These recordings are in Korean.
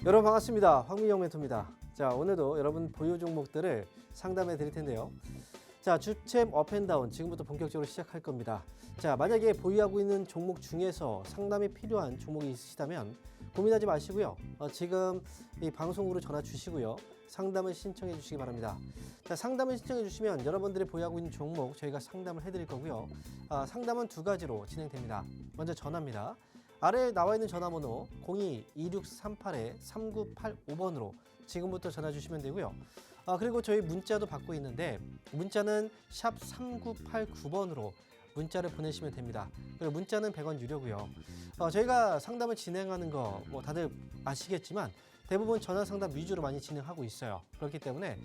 여러분 반갑습니다. 황민영 멘토입니다. 자, 오늘도 여러분 보유 종목들을 상담해 드릴 텐데요. 자, 주챔 업앤다운 지금부터 본격적으로 시작할 겁니다. 자, 만약에 보유하고 있는 종목 중에서 상담이 필요한 종목이 있으시다면 고민하지 마시고요. 지금 이 방송으로 전화 주시고요. 상담을 신청해 주시기 바랍니다. 자, 상담을 신청해 주시면 여러분들이 보유하고 있는 종목 저희가 상담을 해드릴 거고요. 상담은 두 가지로 진행됩니다. 먼저 전화입니다. 아래에 나와 있는 전화번호 02-2638-3985번으로 지금부터 전화 주시면 되고요. 그리고 저희 문자도 받고 있는데 문자는 샵 3989번으로 문자를 보내시면 됩니다. 그리고 문자는 100원 유료고요. 저희가 상담을 진행하는 거 뭐 다들 아시겠지만 대부분 전화 상담 위주로 많이 진행하고 있어요. 그렇기 때문에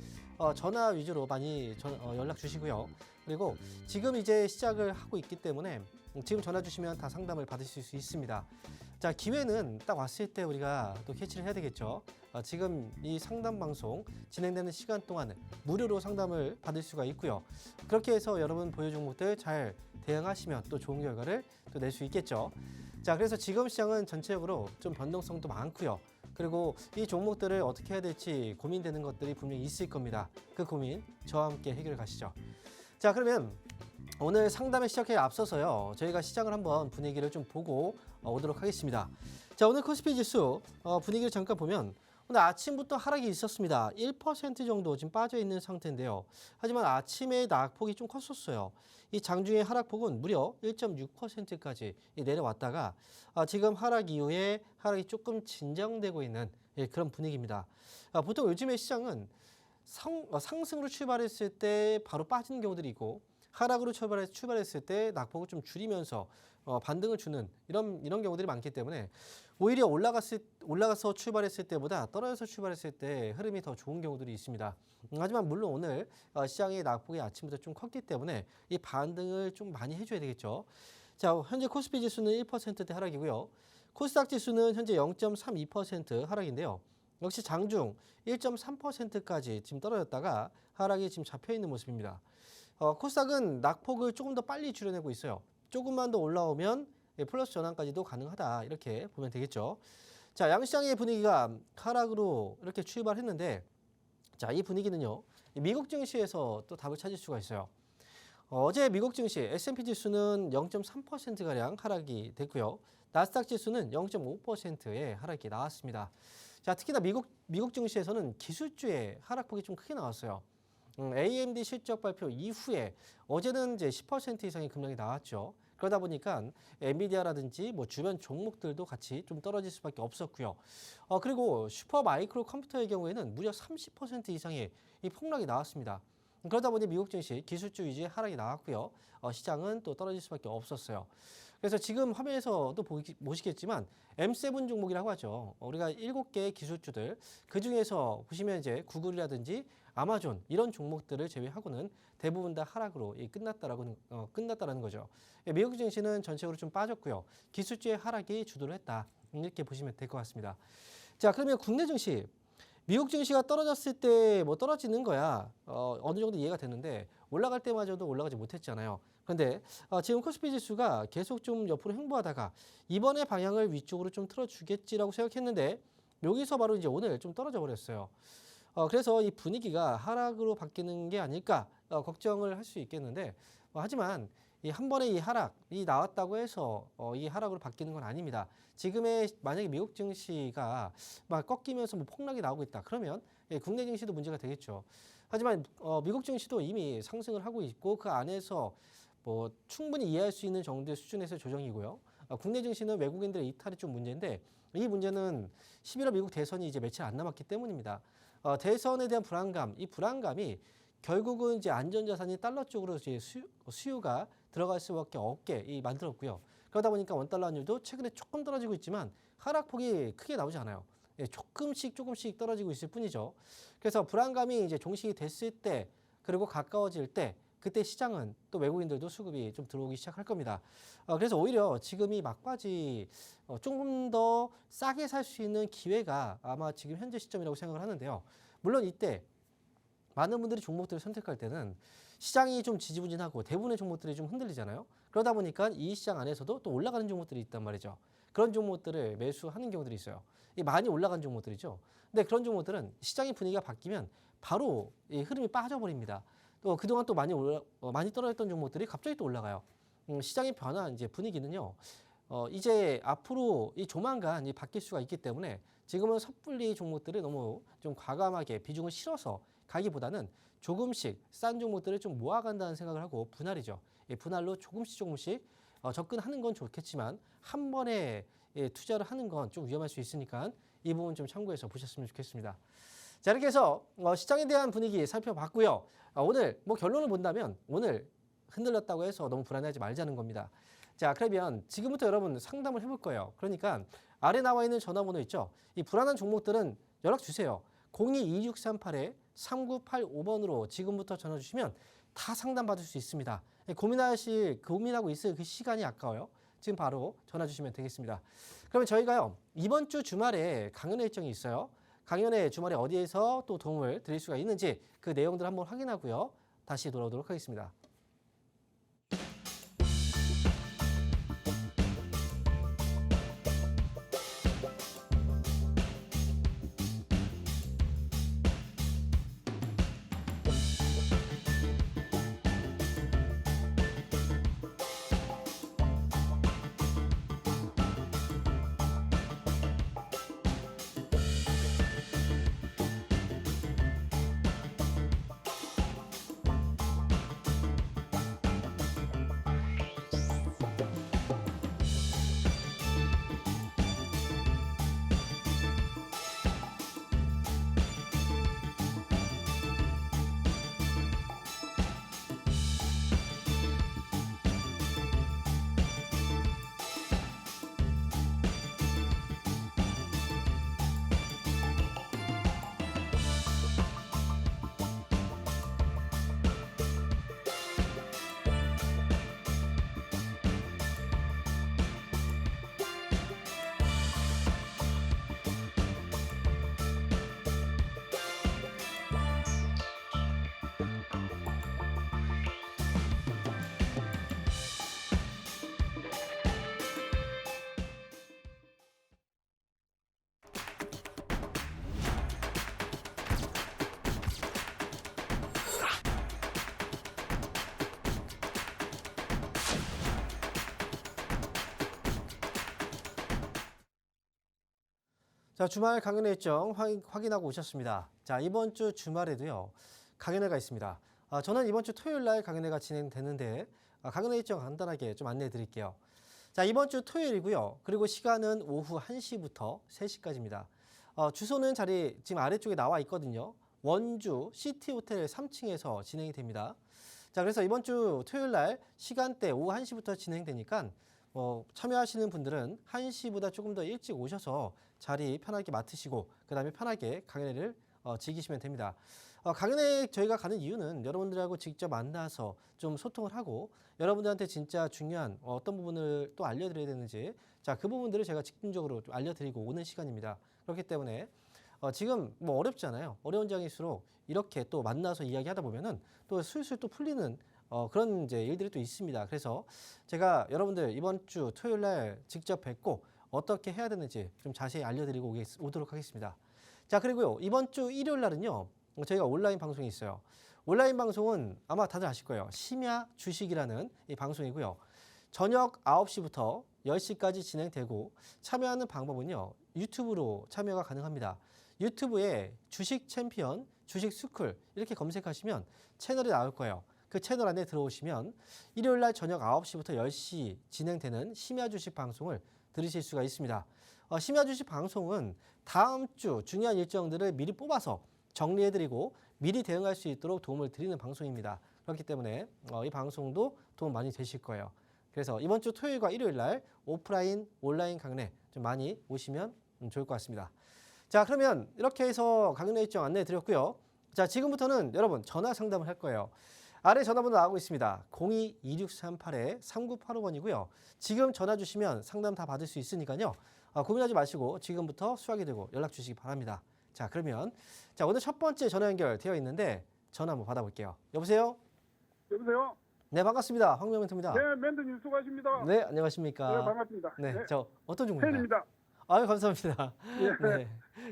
전화 위주로 많이 연락 주시고요. 그리고 지금 이제 시작을 하고 있기 때문에 지금 전화 주시면 다 상담을 받으실 수 있습니다. 자, 기회는 딱 왔을 때 우리가 또 캐치를 해야 되겠죠. 지금 이 상담 방송 진행되는 시간 동안은 무료로 상담을 받을 수가 있고요. 그렇게 해서 여러분 보유 종목들 잘 대응하시면 또 좋은 결과를 또 낼 수 있겠죠. 자, 그래서 지금 시장은 전체적으로 좀 변동성도 많고요. 그리고 이 종목들을 어떻게 해야 될지 고민되는 것들이 분명히 있을 겁니다. 그 고민 저와 함께 해결해 가시죠. 자, 그러면 오늘 상담에 시작에 앞서서요. 저희가 시장을 한번 분위기를 좀 보고 오도록 하겠습니다. 자, 오늘 코스피 지수 분위기를 잠깐 보면 오늘 아침부터 하락이 있었습니다. 1% 정도 지금 빠져 있는 상태인데요. 하지만 아침에 낙폭이 좀 컸었어요. 이 장중의 하락폭은 무려 1.6%까지 내려왔다가 지금 하락 이후에 하락이 조금 진정되고 있는 그런 분위기입니다. 보통 요즘에 시장은 상승으로 출발했을 때 바로 빠지는 경우들이 있고 하락으로 출발했을 때 낙폭을 좀 줄이면서 반등을 주는 이런 경우들이 많기 때문에 오히려 올라가서 출발했을 때보다 떨어져서 출발했을 때 흐름이 더 좋은 경우들이 있습니다. 하지만 물론 오늘 시장의 낙폭이 아침부터 좀 컸기 때문에 이 반등을 좀 많이 해줘야 되겠죠. 자, 현재 코스피 지수는 1%대 하락이고요. 코스닥 지수는 현재 0.32% 하락인데요. 역시 장중 1.3%까지 지금 떨어졌다가 하락이 지금 잡혀 있는 모습입니다. 코스닥은 낙폭을 조금 더 빨리 줄여내고 있어요. 조금만 더 올라오면 플러스 전환까지도 가능하다 이렇게 보면 되겠죠. 자, 양시장의 분위기가 하락으로 이렇게 출발했는데 자, 이 분위기는요. 미국 증시에서 또 답을 찾을 수가 있어요. 어제 미국 증시 S&P 지수는 0.3%가량 하락이 됐고요. 나스닥 지수는 0.5%의 하락이 나왔습니다. 자, 특히나 미국 증시에서는 기술주의 하락폭이 좀 크게 나왔어요. AMD 실적 발표 이후에 어제는 이제 10% 이상의 급락이 나왔죠. 그러다 보니까 엔비디아라든지 뭐 주변 종목들도 같이 좀 떨어질 수밖에 없었고요. 그리고 슈퍼 마이크로 컴퓨터의 경우에는 무려 30% 이상의 이 폭락이 나왔습니다. 그러다 보니 미국 증시 기술주 위주의 하락이 나왔고요. 시장은 또 떨어질 수밖에 없었어요. 그래서 지금 화면에서도 보시겠지만 M7 종목이라고 하죠. 우리가 7개의 기술주들 그중에서 보시면 이제 구글이라든지 아마존 이런 종목들을 제외하고는 대부분 다 하락으로 끝났다라는 거죠. 미국 증시는 전체적으로 좀 빠졌고요. 기술주의 하락이 주도를 했다. 이렇게 보시면 될 것 같습니다. 자, 그러면 국내 증시 미국 증시가 떨어졌을 때 뭐 떨어지는 거야 어느 정도 이해가 되는데 올라갈 때마저도 올라가지 못했잖아요. 그런데 지금 코스피 지수가 계속 좀 옆으로 횡보하다가 이번에 방향을 위쪽으로 좀 틀어주겠지라고 생각했는데 여기서 바로 이제 오늘 좀 떨어져 버렸어요. 그래서 이 분위기가 하락으로 바뀌는 게 아닐까 걱정을 할 수 있겠는데 하지만 한 번에 이 하락이 나왔다고 해서 이 하락으로 바뀌는 건 아닙니다. 지금의 만약에 미국 증시가 막 꺾이면서 뭐 폭락이 나오고 있다. 그러면 국내 증시도 문제가 되겠죠. 하지만 미국 증시도 이미 상승을 하고 있고 그 안에서 뭐 충분히 이해할 수 있는 정도의 수준에서 조정이고요. 국내 증시는 외국인들의 이탈이 좀 문제인데 이 문제는 11월 미국 대선이 이제 며칠 안 남았기 때문입니다. 대선에 대한 불안감, 이 불안감이 결국은 이제 안전자산이 달러 쪽으로 이제 수요가 들어갈 수밖에 없게 만들었고요. 그러다 보니까 원달러 환율도 최근에 조금 떨어지고 있지만 하락폭이 크게 나오지 않아요. 조금씩 떨어지고 있을 뿐이죠. 그래서 불안감이 이제 종식이 됐을 때 그리고 가까워질 때 그때 시장은 또 외국인들도 수급이 좀 들어오기 시작할 겁니다. 그래서 오히려 지금이 막바지 조금 더 싸게 살 수 있는 기회가 아마 지금 현재 시점이라고 생각을 하는데요. 물론 이때 많은 분들이 종목들을 선택할 때는 시장이 좀 지지부진하고 대부분의 종목들이 좀 흔들리잖아요. 그러다 보니까 이 시장 안에서도 또 올라가는 종목들이 있단 말이죠. 그런 종목들을 매수하는 경우들이 있어요. 이 많이 올라간 종목들이죠. 근데 그런 종목들은 시장의 분위기가 바뀌면 바로 이 흐름이 빠져버립니다. 또 그동안 또 많이 떨어졌던 종목들이 갑자기 또 올라가요. 시장의 변화 이제 분위기는요. 이제 앞으로 이 조만간 이 바뀔 수가 있기 때문에 지금은 섣불리 종목들을 너무 좀 과감하게 비중을 실어서 가기보다는 조금씩 싼 종목들을 좀 모아간다는 생각을 하고 분할이죠. 이 분할로 조금씩 접근하는 건 좋겠지만 한 번에 투자를 하는 건 좀 위험할 수 있으니까 이 부분 좀 참고해서 보셨으면 좋겠습니다. 자, 이렇게 해서 시장에 대한 분위기 살펴봤고요. 오늘 뭐 결론을 본다면 오늘 흔들렸다고 해서 너무 불안해하지 말자는 겁니다. 자, 그러면 지금부터 여러분 상담을 해볼 거예요. 그러니까 아래 나와 있는 전화번호 있죠? 이 불안한 종목들은 연락 주세요. 02-2638-3985번으로 지금부터 전화 주시면 다 상담받을 수 있습니다. 고민하고 있을 그 시간이 아까워요. 지금 바로 전화 주시면 되겠습니다. 그러면 저희가요, 이번 주 주말에 강연 일정이 있어요. 강연의 주말에 어디에서 또 도움을 드릴 수가 있는지 그 내용들 한번 확인하고요. 다시 돌아오도록 하겠습니다. 자, 주말 강연 일정 확인하고 오셨습니다. 자, 이번 주 주말에도요, 강연회가 있습니다. 저는 이번 주 토요일 날 강연회가 진행되는데, 강연 일정 간단하게 좀 안내해 드릴게요. 자, 이번 주 토요일이고요. 그리고 시간은 오후 1시부터 3시까지입니다. 주소는 지금 아래쪽에 나와 있거든요. 원주 시티호텔 3층에서 진행이 됩니다. 자, 그래서 이번 주 토요일 날 시간대 오후 1시부터 진행되니까 참여하시는 분들은 1시보다 조금 더 일찍 오셔서 자리 편하게 맡으시고 그다음에 편하게 강연회를 즐기시면 됩니다. 강연회 저희가 가는 이유는 여러분들하고 직접 만나서 좀 소통을 하고 여러분들한테 진짜 중요한 어떤 부분을 또 알려드려야 되는지 그 부분들을 제가 집중적으로 좀 알려드리고 오는 시간입니다. 그렇기 때문에 지금 뭐 어렵잖아요. 어려운 장일수록 이렇게 또 만나서 이야기하다 보면은 또 술술 또 풀리는 그런 이제 일들이 또 있습니다. 그래서 제가 여러분들 이번 주 토요일 날 직접 뵙고 어떻게 해야 되는지 좀 자세히 알려드리고 오도록 하겠습니다. 자, 그리고요, 이번 주 일요일 날은요, 저희가 온라인 방송이 있어요. 온라인 방송은 아마 다들 아실 거예요. 심야 주식이라는 이 방송이고요. 저녁 9시부터 10시까지 진행되고 참여하는 방법은요, 유튜브로 참여가 가능합니다. 유튜브에 주식 챔피언, 주식 스쿨 이렇게 검색하시면 채널이 나올 거예요. 그 채널 안에 들어오시면 일요일 날 저녁 9시부터 10시 진행되는 심야 주식 방송을 들으실 수가 있습니다. 심야 주식 방송은 다음 주 중요한 일정들을 미리 뽑아서 정리해드리고 미리 대응할 수 있도록 도움을 드리는 방송입니다. 그렇기 때문에 이 방송도 도움 많이 되실 거예요. 그래서 이번 주 토요일과 일요일 날 오프라인, 온라인 강연회 좀 많이 오시면 좋을 것 같습니다. 자, 그러면 이렇게 해서 강연회 일정 안내해 드렸고요. 자, 지금부터는 여러분 전화 상담을 할 거예요. 아래 전화번호 나오고 있습니다. 02-2638-3985번이고요. 지금 전화 주시면 상담 다 받을 수 있으니까요. 고민하지 마시고 지금부터 수학이 되고 연락 주시기 바랍니다. 자, 그러면 오늘 첫 번째 전화 연결 되어 있는데 전화 한번 받아볼게요. 여보세요? 여보세요? 네, 반갑습니다. 황명멘토입니다. 네, 멘토님 수고하십니다. 네, 네, 안녕하십니까? 반갑습니다. 네, 네, 저 어떤 종목인가요? 팬입니다. 아유, 감사합니다. 예, 네,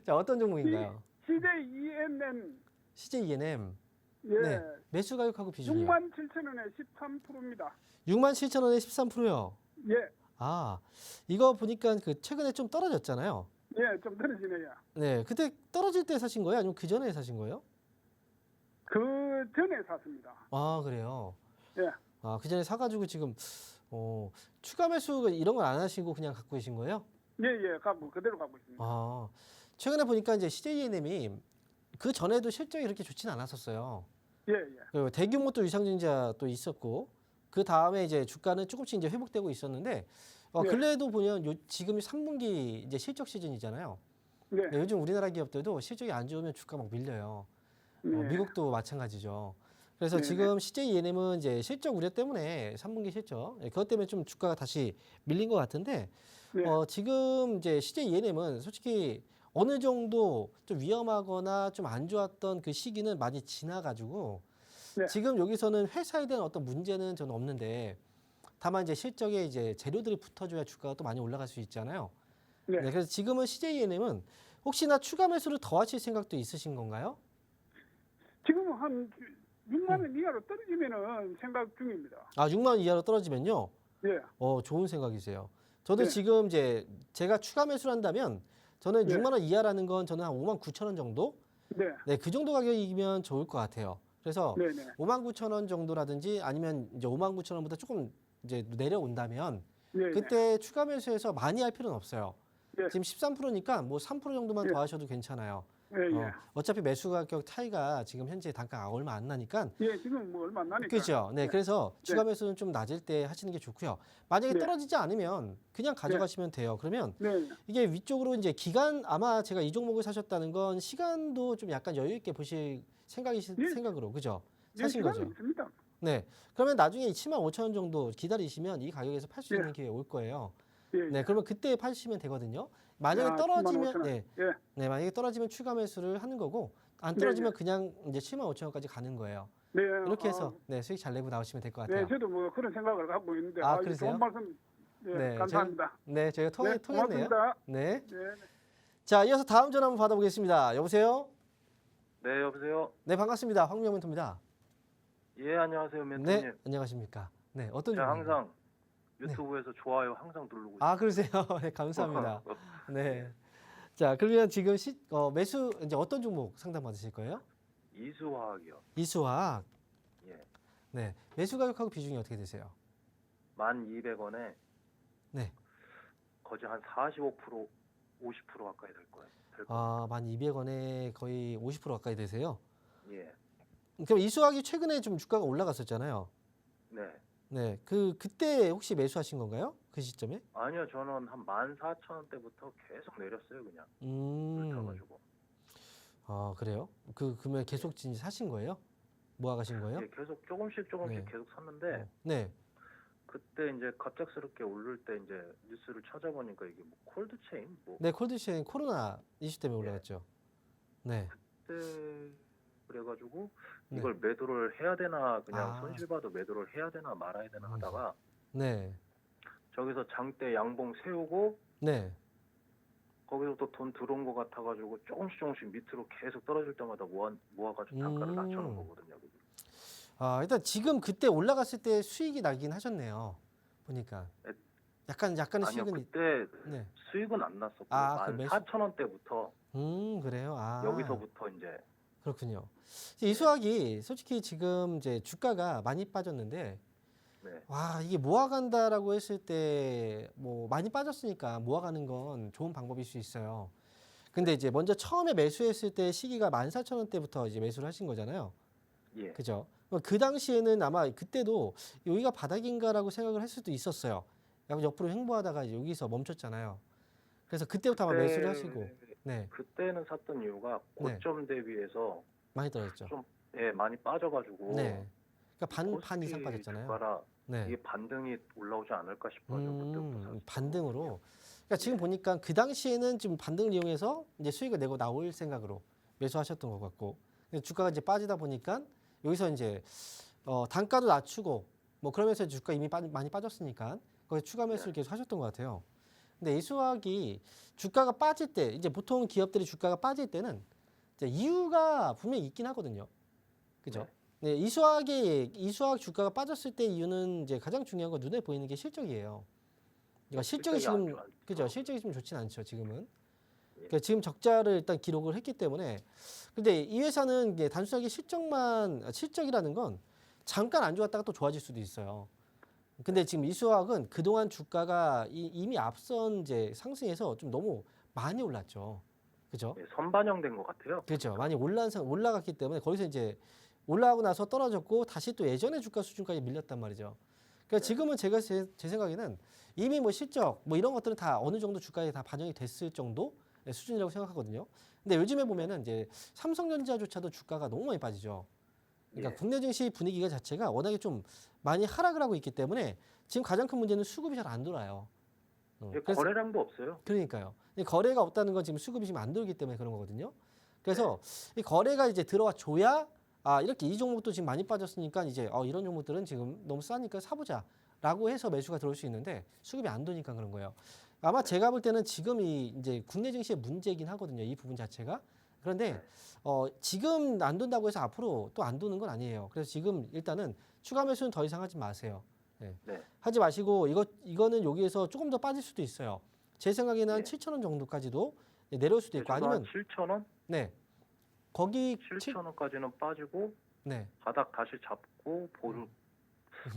자, 어떤 종목인가요? CJ ENN, CJ ENM. 예, 네, 매수 가격하고 비중이요. 67,000원에 13%입니다. 67,000원에 13%요. 예, 아, 이거 보니까 그 최근에 좀 떨어졌잖아요. 예, 좀 떨어지네요. 네, 그때 떨어질 때 사신 거예요? 아니면 그 전에 사신 거예요? 그 전에 샀습니다. 아, 그래요. 예, 아, 그 전에 사가지고 지금 추가 매수 이런 걸 안 하시고 그냥 갖고 계신 거예요? 예, 예, 그대로 갖고 있습니다. 아, 최근에 보니까 이제 CJENM이 그 전에도 실적이 그렇게 좋지는 않았었어요. 예, 예, 그리고 대규모 또 유상증자 또 있었고 그 다음에 이제 주가는 조금씩 이제 회복되고 있었는데 네. 근래에도 보면 지금이 3분기 이제 실적 시즌이잖아요. 네, 네, 요즘 우리나라 기업들도 실적이 안 좋으면 주가 막 밀려요. 네, 미국도 마찬가지죠. 그래서 네, 지금 CJENM은 이제 실적 우려 때문에 3분기 실적 그것 때문에 좀 주가가 다시 밀린 것 같은데 네, 지금 이제 CJENM은 솔직히 어느 정도 좀 위험하거나 좀 안 좋았던 그 시기는 많이 지나가지고 네. 지금 여기서는 회사에 대한 어떤 문제는 저는 없는데 다만 이제 실적에 이제 재료들이 붙어줘야 주가가 또 많이 올라갈 수 있잖아요. 네. 네, 그래서 지금은 CJENM은 혹시나 추가 매수를 더 하실 생각도 있으신 건가요? 지금은 한 6만 원 이하로 떨어지면은 생각 중입니다. 아, 6만 원 이하로 떨어지면요. 예, 좋은 생각이세요. 저도 네. 지금 이제 제가 추가 매수를 한다면 저는 네. 6만 원 이하라는 건 저는 한 5만 9천 원 정도? 네, 네, 그 정도 가격이면 좋을 것 같아요. 그래서 네, 네, 5만 9천 원 정도라든지 아니면 이제 5만 9천 원보다 조금 이제 내려온다면 네, 그때 추가 매수해서 많이 할 필요는 없어요. 네. 지금 13%니까 뭐 3% 정도만 예. 더 하셔도 괜찮아요. 예, 예. 어차피 매수 가격 차이가 지금 현재 단가가 얼마 안 나니까 예, 지금 뭐 얼마 안 나니까. 그죠? 네, 네. 그래서 추가 매수는 좀 낮을 때 하시는 게 좋고요. 만약에 네. 떨어지지 않으면 그냥 가져가시면 돼요. 그러면 네, 이게 위쪽으로 이제 기간 아마 제가 이 종목을 사셨다는 건 시간도 좀 약간 여유 있게 보실 예. 생각으로 그죠? 예, 사신 시간이 거죠. 있습니다. 네. 그러면 나중에 7만 5천 원 정도 기다리시면 이 가격에서 팔 수 예. 있는 기회 올 거예요. 예, 네, 예. 그러면 그때 파시면 되거든요. 만약에 야, 떨어지면 75,000원. 네, 예, 네, 만약에 떨어지면 추가 매수를 하는 거고 안 네, 떨어지면 그냥 이제 7만 5천 원까지 가는 거예요. 네. 이렇게 해서 네, 수익 잘 내고 나오시면 될 것 네, 같아요. 저도 뭐 그런 생각을 갖고 있는데 아, 이거 그러세요? 좋은 말씀 예, 네, 감사합니다. 네, 저희가 통했네요. 고맙습니다. 네. 네. 자, 이어서 다음 전화 한번 받아보겠습니다. 여보세요? 네, 여보세요. 네, 반갑습니다. 황명 멘토입니다. 예, 안녕하세요, 멘토님. 네, 안녕하십니까? 네, 어떤 제가 종목인가요? 항상 유튜브에서 좋아요 항상 누르고 아, 그러세요? 네, 감사합니다. 있어요. 네. 자, 그러면 지금 매수 이제 어떤 종목 상담 받으실 거예요? 이수화학이요. 이수화학. 예, 네, 매수 가격하고 비중이 어떻게 되세요? 1,200원에 네. 거의 한 45%, 50% 가까이 될 거예요. 아, 1,200원에 거의 50% 가까이 되세요? 예, 그럼 이수화학이 최근에 좀 주가가 올라갔었잖아요. 네. 네, 그때 혹시 매수하신 건가요? 그 시점에? 아니요, 저는 한 14,000원대부터 계속 내렸어요, 그냥. 붙어가지고. 아, 그래요? 그러면 계속 진짜 사신 거예요? 모아가신 거예요? 예, 계속 조금씩 네. 계속 샀는데 네. 그때 이제 갑작스럽게 오를 때 이제 뉴스를 찾아보니까 이게 뭐 콜드체인 뭐 네, 콜드체인 코로나 이슈 때문에 올라갔죠. 네. 그때 그래가지고 네. 이걸 매도를 해야 되나 그냥 아. 손실봐도 매도를 해야 되나 말아야 되나 하다가 네. 저기서 장대 양봉 세우고 네. 거기서 또 돈 들어온 것 같아가지고 조금씩 밑으로 계속 떨어질 때마다 모아가지고 단가를 낮춰놓은 거거든요. 그게. 아, 일단 지금 그때 올라갔을 때 수익이 나긴 하셨네요. 보니까. 약간의 아니요, 수익은 그때 네. 수익은 안 났었고 아, 그 매수- 14,000원대부터 그래요. 아. 여기서부터 이제 그렇군요. 이수학이 솔직히 지금 이제 주가가 많이 빠졌는데 네, 와, 이게 모아간다라고 했을 때 뭐 많이 빠졌으니까 모아가는 건 좋은 방법일 수 있어요. 근데 이제 먼저 처음에 매수했을 때 시기가 14,000원대부터 이제 매수를 하신 거잖아요. 예, 그죠? 그 당시에는 아마 그때도 여기가 바닥인가라고 생각을 할 수도 있었어요. 약간 옆으로 횡보하다가 이제 여기서 멈췄잖아요. 그래서 그때부터 아마 매수를 하시고, 네, 그때는 샀던 이유가 고점 대비해서 많이 떨어졌죠. 좀 예, 많이 빠져가지고 네, 그러니까 반 이상 코스피 빠졌잖아요. 주가라 네, 이게 반등이 올라오지 않을까 싶어가지고 그때부터 샀어요. 반등으로. 그러니까 지금 네. 보니까 그 당시에는 지금 반등을 이용해서 이제 수익을 내고 나올 생각으로 매수하셨던 것 같고, 근데 주가가 이제 빠지다 보니까 여기서 이제 단가도 낮추고 뭐 그러면서 주가 이미 많이 빠졌으니까 거기서 추가 매수를 계속 하셨던 것 같아요. 근데 이 수학이 주가가 빠질 때 이제 보통 기업들이 주가가 빠질 때는 이제 이유가 분명히 있긴 하거든요. 그죠? 네, 이 수학 주가가 빠졌을 때 이유는 이제 가장 중요한 건 눈에 보이는 게 실적이에요. 그러니까 실적이 실적이 안 지금 좋아. 그죠? 실적이 지금 좋진 않죠, 지금은. 그러니까 지금 적자를 일단 기록을 했기 때문에 근데 이 회사는 이게 단순하게 실적이라는 건 잠깐 안 좋았다가 또 좋아질 수도 있어요. 근데 지금 이 수학은 그동안 주가가 이미 앞선 이제 상승해서 좀 너무 많이 올랐죠. 그죠? 예, 선반영된 것 같아요. 그렇죠. 많이 올라갔기 때문에 거기서 이제 올라가고 나서 떨어졌고 다시 또 예전의 주가 수준까지 밀렸단 말이죠. 그러니까 지금은 제 생각에는 이미 뭐 실적 뭐 이런 것들은 다 어느 정도 주가에 다 반영이 됐을 정도 수준이라고 생각하거든요. 근데 요즘에 보면은 이제 삼성전자조차도 주가가 너무 많이 빠지죠. 그러니까 예. 국내 증시 분위기가 자체가 워낙에 좀 많이 하락을 하고 있기 때문에 지금 가장 큰 문제는 수급이 잘 안 돌아요. 예, 그래서 거래량도 없어요. 그러니까요. 이 거래가 없다는 건 지금 수급이 지금 안 들기 때문에 그런 거거든요. 그래서 이 거래가 이제 들어와 줘야 이렇게 이 종목도 지금 많이 빠졌으니까 이제 이런 종목들은 지금 너무 싸니까 사보자라고 해서 매수가 들어올 수 있는데 수급이 안 도니까 그런 거예요. 아마 제가 볼 때는 지금이 이제 국내 증시의 문제이긴 하거든요. 이 부분 자체가. 그런데 지금 안 돈다고 해서 앞으로 또 안 도는 건 아니에요. 그래서 지금 일단은 추가 매수는 더 이상 하지 마세요. 네. 네. 하지 마시고 이거는 여기에서 조금 더 빠질 수도 있어요. 제 생각에는 한 예. 7,000원 정도까지도 내려올 수도 있고 아니면 7,000원? 네. 거기 7,000원까지는 빠지고 네. 바닥 다시 잡고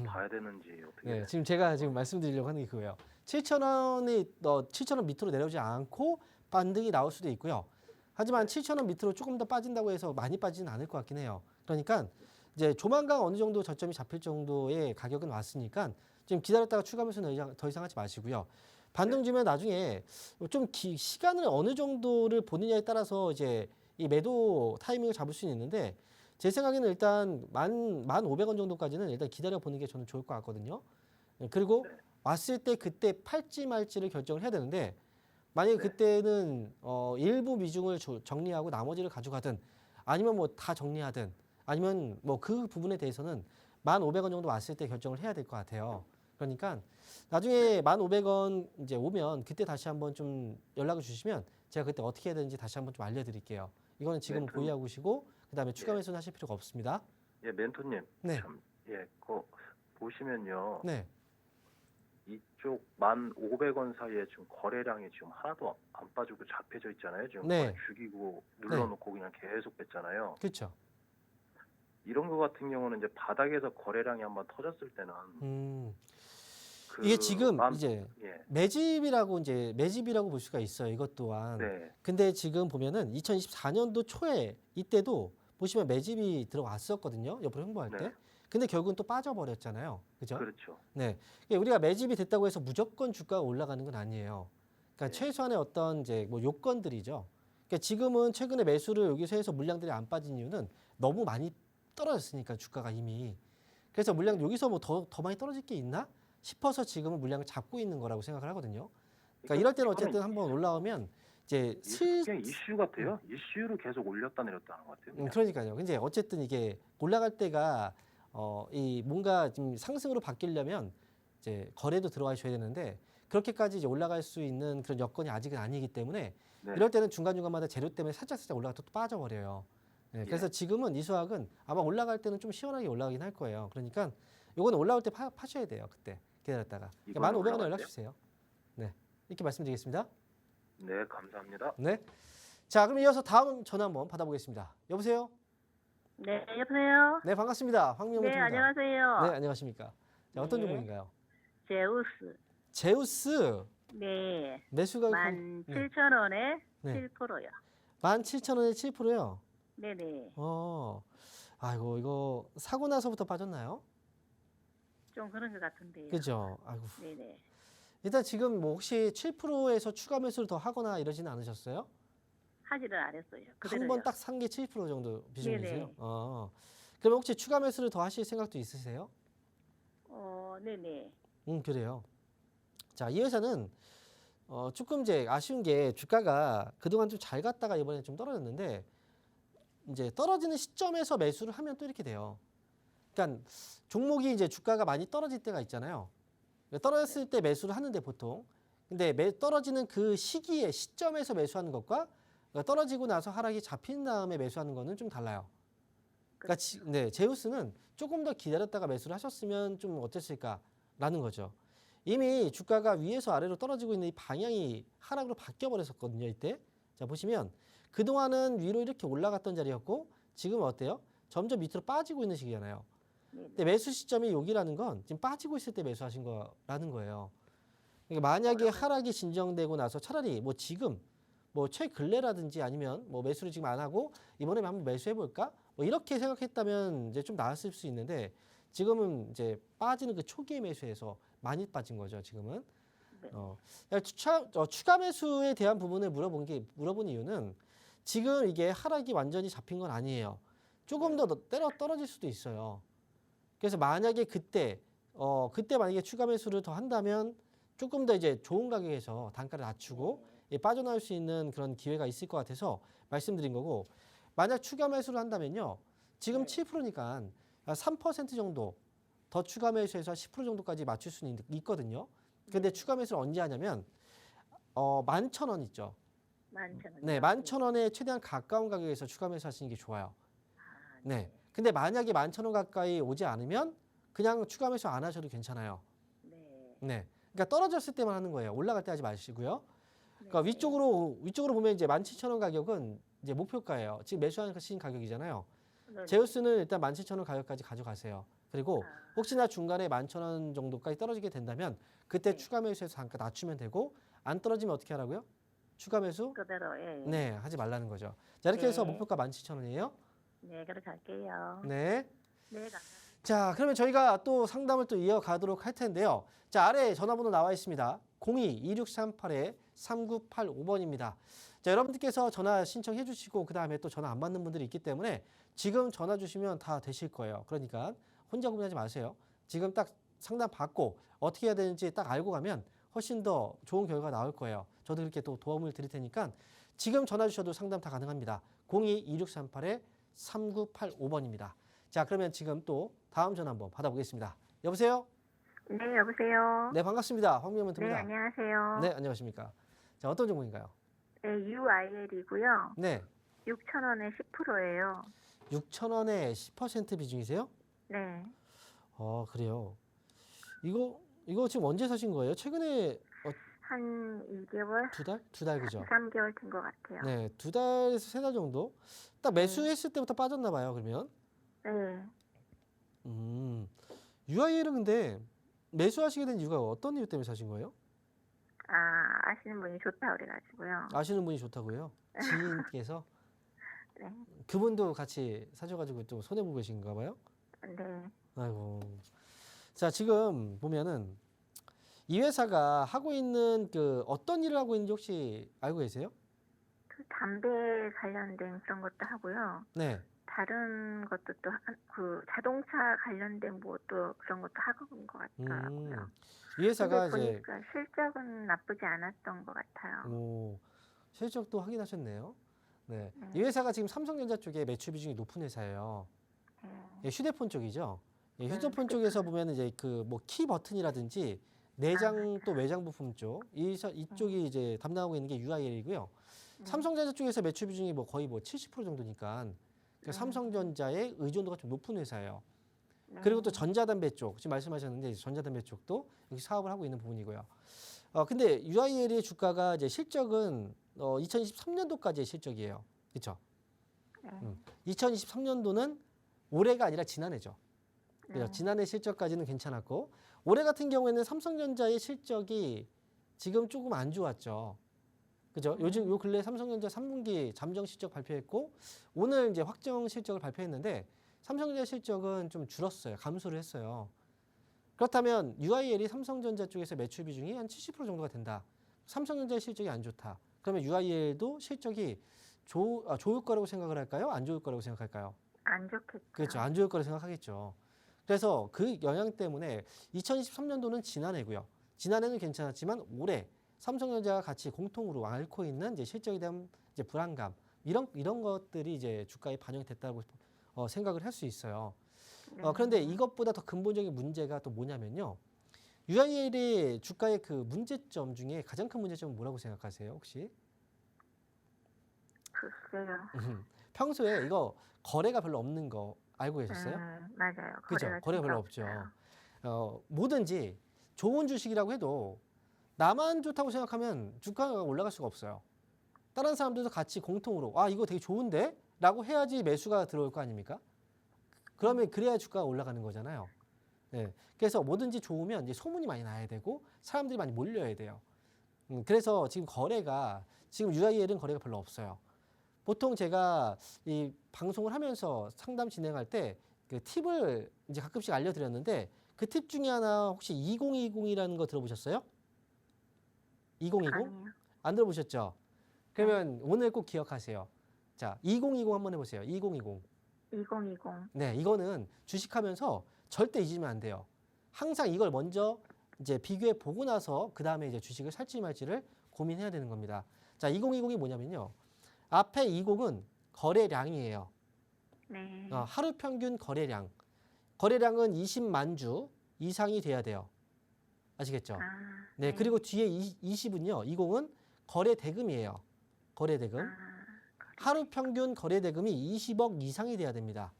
봐야 되는지 어떻게 네, 지금 제가 지금 말씀드리려고 하는 게 그거예요. 7,000원 밑으로 내려오지 않고 반등이 나올 수도 있고요. 하지만 7,000원 밑으로 조금 더 빠진다고 해서 많이 빠지진 않을 것 같긴 해요. 그러니까 이제 조만간 어느 정도 저점이 잡힐 정도의 가격은 왔으니까 지금 기다렸다가 추가 매수는 더 이상 하지 마시고요. 반등 주면 나중에 좀 시간을 어느 정도를 보느냐에 따라서 이제 이 매도 타이밍을 잡을 수는 있는데 제 생각에는 일단 1,500원 정도까지는 일단 기다려 보는 게 저는 좋을 것 같거든요. 그리고 왔을 때 그때 팔지 말지를 결정을 해야 되는데 만약에 그때는 일부 미중을 정리하고 나머지를 가져가든 아니면 뭐 다 정리하든 아니면 뭐 그 부분에 대해서는 1,500원 정도 왔을 때 결정을 해야 될 것 같아요. 그러니까 나중에 1,500원 이제 오면 그때 다시 한번 좀 연락을 주시면 제가 그때 어떻게 해야 되는지 다시 한번 좀 알려드릴게요. 이거는 지금 보유하고 계시고 그다음에 추가 매수는 하실 필요가 없습니다. 예, 멘토님. 네. 참, 예, 보시면요. 네. 이쪽 1,500원 사이에 지금 거래량이 지금 하나도 안 빠지고 잡혀져 있잖아요. 지금 네. 죽이고 눌러놓고 그냥 계속 뺐잖아요. 그렇죠. 이런 거 같은 경우는 이제 바닥에서 거래량이 한번 터졌을 때는 이게 지금 이제 예. 매집이라고 볼 수가 있어요. 이것 또한. 네. 근데 지금 보면은 2024년도 초에 이때도 보시면 매집이 들어왔었거든요. 옆으로 횡보할 때. 네. 근데 결국은 또 빠져버렸잖아요. 그죠? 그렇죠. 네. 우리가 매집이 됐다고 해서 무조건 주가가 올라가는 건 아니에요. 그러니까 네. 최소한의 어떤 이제 뭐 요건들이죠. 그러니까 지금은 최근에 매수를 여기서 해서 물량들이 안 빠진 이유는 너무 많이 떨어졌으니까 주가가 이미. 그래서 물량 여기서 뭐 더 많이 떨어질 게 있나 싶어서 지금은 물량을 잡고 있는 거라고 생각을 하거든요. 그러니까 이럴 때는 어쨌든 한번 올라오면 이제 그냥 이슈 같아요. 이슈를 계속 올렸다 내렸다 하는 것 같아요. 그러니까요. 근데 어쨌든 이게 올라갈 때가 이 뭔가 좀 상승으로 바뀌려면 이제 거래도 들어와 줘야 되는데 그렇게까지 이제 올라갈 수 있는 그런 여건이 아직은 아니기 때문에 네. 이럴 때는 중간중간마다 재료 때문에 살짝 올라가 또 빠져버려요. 네, 그래서 지금은 이 수학은 아마 올라갈 때는 좀 시원하게 올라가긴 할 거예요. 그러니까 요거는 올라올 때 파셔야 돼요. 그때 기다렸다가. 그러니까 1,500원에 연락 주세요. 네, 이렇게 말씀드리겠습니다. 네, 감사합니다. 네. 자, 그럼 이어서 다음 전화 한번 받아보겠습니다. 여보세요? 네, 여보세요? 네, 반갑습니다. 황명호입니다. 네, 안녕하세요. 네, 안녕하십니까. 자, 어떤 네. 종목인가요? 제우스. 제우스 네. 매수가 17,000원에 네. 7%요. 17,000원에 7%요. 네네. 아이고 이거 사고 나서부터 빠졌나요? 좀 그런 것 같은데요. 그죠? 아이고. 네네. 일단 지금 뭐 혹시 7%에서 추가 매수를 더 하거나 이러지는 않으셨어요? 하지를 안 했어요. 한 그대로요. 번 딱 산 게 7% 정도 비중이세요? 네네. 그럼 혹시 추가 매수를 더 하실 생각도 있으세요? 네네. 그래요. 자, 이 회사는 조금 이제 아쉬운 게 주가가 그동안 좀 잘 갔다가 이번에 좀 떨어졌는데 이제 떨어지는 시점에서 매수를 하면 또 이렇게 돼요. 그러니까 종목이 이제 주가가 많이 떨어질 때가 있잖아요. 떨어졌을 때 매수를 하는데 보통. 근데 떨어지는 그 시기에 시점에서 매수하는 것과 떨어지고 나서 하락이 잡힌 다음에 매수하는 거는 좀 달라요. 그러니까 네, 제우스는 조금 더 기다렸다가 매수를 하셨으면 좀 어땠을까라는 거죠. 이미 주가가 위에서 아래로 떨어지고 있는 이 방향이 하락으로 바뀌어 버렸었거든요. 이때. 자, 보시면 그동안은 위로 이렇게 올라갔던 자리였고 지금은 어때요? 점점 밑으로 빠지고 있는 시기잖아요. 근데 매수 시점이 여기라는 건 지금 빠지고 있을 때 매수하신 거라는 거예요. 그러니까 만약에 하락이 진정되고 나서 차라리 뭐 지금 뭐 최근래라든지 아니면 뭐 매수를 지금 안 하고 이번에 한번 매수해 볼까? 뭐 이렇게 생각했다면 이제 좀 나았을 수 있는데 지금은 이제 빠지는 그 초기의 매수에서 많이 빠진 거죠. 지금은. 추가 매수에 대한 부분을 물어본 이유는 지금 이게 하락이 완전히 잡힌 건 아니에요. 조금 더 떨어질 수도 있어요. 그래서 만약에 그때 만약에 추가 매수를 더 한다면 조금 더 이제 좋은 가격에서 단가를 낮추고 빠져나올 수 있는 그런 기회가 있을 것 같아서 말씀드린 거고, 만약 추가 매수를 한다면요. 지금 7%니까 3% 정도 더 추가 매수해서 10% 정도까지 맞출 수는 있거든요. 근데 추가 매수를 언제 하냐면 11,000원 있죠. 11,000원. 네, 11,000원에 최대한 가까운 가격에서 추가 매수하시는 게 좋아요. 네. 근데 만약에 11,000원 가까이 오지 않으면 그냥 추가 매수 안 하셔도 괜찮아요. 네. 그러니까 떨어졌을 때만 하는 거예요. 올라갈 때 하지 마시고요. 그러니까 위쪽으로 보면 이제 17,000원 가격은 이제 목표가예요. 지금 매수하신 가격이잖아요. 제우스는 일단 17,000원 가격까지 가져가세요. 그리고 혹시나 중간에 11,000원 정도까지 떨어지게 된다면 그때 추가 매수해서 단가 낮추면 되고, 안 떨어지면 어떻게 하라고요? 추가 매수? 그대로 네, 하지 말라는 거죠. 자, 이렇게 해서 목표가 17,000원이에요. 네, 그렇게 할게요. 네. 네, 감사합니다. 자, 그러면 저희가 또 상담을 또 이어가도록 할 텐데요. 자, 아래에 전화번호 나와 있습니다. 02-2638-3985번입니다. 자, 여러분들께서 전화 신청해 주시고 그 다음에 또 전화 안 받는 분들이 있기 때문에 지금 전화 주시면 다 되실 거예요. 그러니까 혼자 고민하지 마세요. 지금 딱 상담 받고 어떻게 해야 되는지 딱 알고 가면 훨씬 더 좋은 결과가 나올 거예요. 저도 그렇게 또 도움을 드릴 테니까 지금 전화 주셔도 상담 다 가능합니다. 02-2638-3985번입니다. 자, 그러면 지금 또 다음 전화 한번 받아보겠습니다. 여보세요? 네, 여보세요. 네, 반갑습니다. 황미영 네, 멘토입니다. 안녕하세요. 네, 안녕하십니까. 자, 어떤 종목인가요? 네, UIL이고요. 네, 6,000원에 10%예요. 6,000원에 10% 비중이세요? 네. 그래요. 이거 지금 언제 사신 거예요? 최근에 한 2개월? 두 달? 2달 그죠? 3개월 된 것 같아요. 네, 2달에서 3달 정도? 딱 매수했을 때부터 빠졌나 봐요, 그러면. 네. UIL은 근데 매수하시게 된 이유가 어떤 이유 때문에 사신 거예요? 아시는 분이 좋다 그래가지고요. 아시는 분이 좋다고요? 지인께서? 네. 그분도 같이 사셔가지고 좀 손해보고 계신가 봐요? 네. 아이고. 자, 지금 보면은 이 회사가 하고 있는 그 어떤 일을 하고 있는지 혹시 알고 계세요? 그 담배 관련된 그런 것도 하고요. 네. 다른 것도 또 그 자동차 관련된 뭐 또 그런 것도 하고 있는 것 같더라고요. 이 회사가 근데 이제 보니까 실적은 나쁘지 않았던 것 같아요. 실적도 확인하셨네요. 네. 네. 이 회사가 지금 삼성전자 쪽에 매출 비중이 높은 회사예요. 네. 예, 휴대폰 쪽이죠. 예, 네, 휴대폰 쪽에서 보면 이제 그 뭐 키 버튼이라든지 내장 또 외장 부품 쪽 이쪽이 이제 담당하고 있는 게 UIL이고요. 삼성전자 쪽에서 매출 비중이 뭐 거의 뭐 70% 정도니까 삼성전자의 의존도가 좀 높은 회사예요. 그리고 또 전자담배 쪽, 지금 말씀하셨는데 이제 전자담배 쪽도 여기 사업을 하고 있는 부분이고요. 근데 UIL의 주가가 이제 실적은 2023년도까지의 실적이에요. 그렇죠? 2023년도는 올해가 아니라 지난해죠. 그래서 지난해 실적까지는 괜찮았고 올해 같은 경우에는 삼성전자의 실적이 지금 조금 안 좋았죠. 그죠? 요즘 요 근래 삼성전자 3분기 잠정 실적 발표했고 오늘 이제 확정 실적을 발표했는데 삼성전자 실적은 좀 줄었어요. 감소를 했어요. 그렇다면 UIL이 삼성전자 쪽에서 매출 비중이 한 70% 정도가 된다. 삼성전자의 실적이 안 좋다. 그러면 UIL도 실적이 좋을 거라고 생각을 할까요? 안 좋을 거라고 생각할까요? 안 좋겠죠. 그렇죠. 안 좋을 거라고 생각하겠죠. 그래서 그 영향 때문에 2023년도는 지난해고요. 지난해는 괜찮았지만 올해 삼성전자가 같이 공통으로 앓고 있는 이제 실적에 대한 이제 불안감 이런 것들이 이제 주가에 반영됐다고 생각을 할 수 있어요. 그런데 이것보다 더 근본적인 문제가 또 뭐냐면요. UIL의 주가의 그 문제점 중에 가장 큰 문제점은 뭐라고 생각하세요, 혹시? 글쎄요. 평소에 이거 거래가 별로 없는 거 알고 계셨어요? 맞아요. 그죠? 거래가 거래가 진짜 별로 없죠. 없어요. 뭐든지 좋은 주식이라고 해도 나만 좋다고 생각하면 주가가 올라갈 수가 없어요. 다른 사람들도 같이 공통으로 아 이거 되게 좋은데? 라고 해야지 매수가 들어올 거 아닙니까? 그러면 그래야 주가가 올라가는 거잖아요. 네. 그래서 뭐든지 좋으면 이제 소문이 많이 나야 되고 사람들이 많이 몰려야 돼요. 그래서 지금 거래가 지금 UIL은 거래가 별로 없어요. 보통 제가 이 방송을 하면서 상담 진행할 때 그 팁을 이제 가끔씩 알려드렸는데 그 팁 중에 하나 혹시 2020이라는 거 들어보셨어요? 2020? 아니요. 안 들어보셨죠? 그러면 오늘 꼭 기억하세요. 자, 2020 한번 해보세요. 2020. 2020. 네, 이거는 주식하면서 절대 잊으면 안 돼요. 항상 이걸 먼저 이제 비교해 보고 나서 그 다음에 이제 주식을 살지 말지를 고민해야 되는 겁니다. 자, 2020이 뭐냐면요. 앞에 20은 거래량이에요. 네. 하루 평균 거래량. 거래량은 20만 주 이상이 돼야 돼요. 아시겠죠? 네, 그리고 뒤에 20은요. 20은 거래 대금이에요. 거래 대금. 하루 평균 거래 대금이 20억 이상이 돼야 됩니다.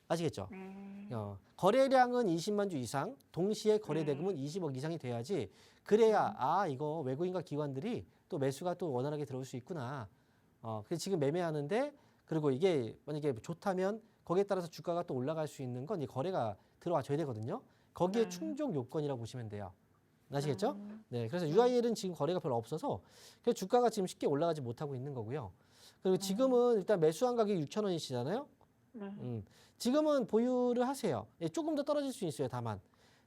아시겠죠? 네. 거래량은 20만 주 이상, 동시에 거래 대금은 20억 이상이 돼야지 그래야 아 이거 외국인과 기관들이 또 매수가 또 원활하게 들어올 수 있구나. 그래서 지금 매매하는데 그리고 이게 만약에 좋다면 거기에 따라서 주가가 또 올라갈 수 있는 건 이 거래가 들어와 줘야 되거든요. 거기에 충족 요건이라고 보시면 돼요. 아시겠죠? 네, 그래서 UIL은 지금 거래가 별로 없어서 그래서 주가가 지금 쉽게 올라가지 못하고 있는 거고요. 그리고 지금은 일단 매수한 가격이 6,000원이시잖아요. 네. 지금은 보유를 하세요. 예, 조금 더 떨어질 수 있어요. 다만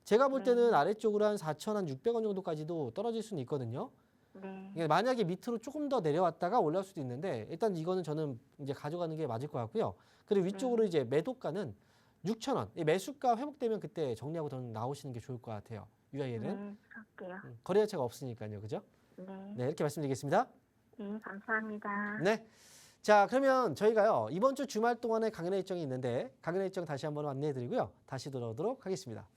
제가 볼 때는 아래쪽으로 한 4,600원 정도까지도 떨어질 수는 있거든요. 네. 만약에 밑으로 조금 더 내려왔다가 올라올 수도 있는데 일단 이거는 저는 이제 가져가는 게 맞을 것 같고요. 그리고 위쪽으로 이제 매도가는 6,000원. 매수가 회복되면 그때 정리하고 더 나오시는 게 좋을 것 같아요. UIL은 네. 그럴게요. 거래 자체가 없으니까요. 그죠? 네. 네, 이렇게 말씀드리겠습니다. 네. 감사합니다. 네. 자, 그러면 저희가요. 이번 주 주말 동안에 강연회 일정이 있는데 강연회 일정 다시 한번 안내해 드리고요. 다시 돌아오도록 하겠습니다.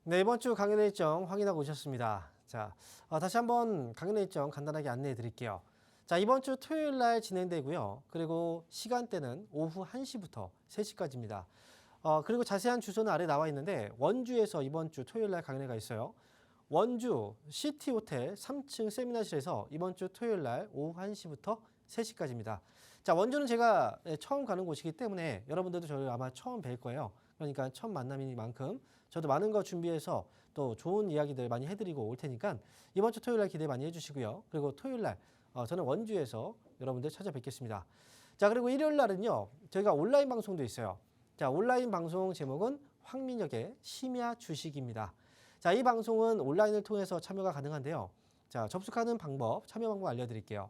네, 이번 주 강연회 일정 확인하고 오셨습니다. 자, 다시 한번 강연회 일정 간단하게 안내해 드릴게요. 자, 이번 주 토요일 날 진행되고요. 그리고 시간대는 오후 1시부터 3시까지입니다. 그리고 자세한 주소는 아래 나와 있는데 원주에서 이번 주 토요일 날 강연회가 있어요. 원주 시티호텔 3층 세미나실에서 이번 주 토요일 날 오후 1시부터 3시까지입니다. 자, 원주는 제가 처음 가는 곳이기 때문에 여러분들도 저를 아마 처음 뵐 거예요. 그러니까 첫 만남이니만큼 저도 많은 거 준비해서 또 좋은 이야기들 많이 해드리고 올 테니까 이번 주 토요일 날 기대 많이 해주시고요. 그리고 토요일 날 저는 원주에서 여러분들 찾아뵙겠습니다. 자, 그리고 일요일 날은요. 저희가 온라인 방송도 있어요. 자, 온라인 방송 제목은 황민혁의 심야 주식입니다. 자, 이 방송은 온라인을 통해서 참여가 가능한데요. 자, 접속하는 방법, 참여 방법 알려드릴게요.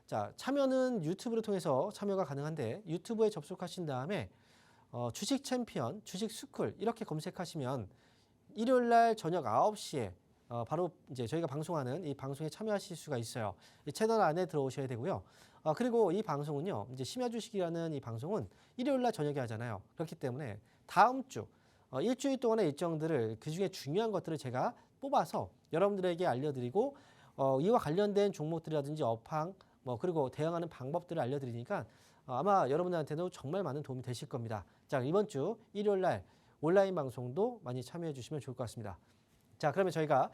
자, 참여는 유튜브를 통해서 참여가 가능한데 유튜브에 접속하신 다음에 주식 챔피언, 주식 스쿨 이렇게 검색하시면 일요일 날 저녁 9시에 바로 이제 저희가 방송하는 이 방송에 참여하실 수가 있어요. 이 채널 안에 들어오셔야 되고요. 그리고 이 방송은요, 이제 심야 주식이라는 이 방송은 일요일 날 저녁에 하잖아요. 그렇기 때문에 다음 주 일주일 동안의 일정들을 그 중에 중요한 것들을 제가 뽑아서 여러분들에게 알려드리고 이와 관련된 종목들이라든지 업황 그리고 대응하는 방법들을 알려드리니까 아마 여러분들한테도 정말 많은 도움이 되실 겁니다. 자, 이번 주 일요일 날 온라인 방송도 많이 참여해 주시면 좋을 것 같습니다. 자, 그러면 저희가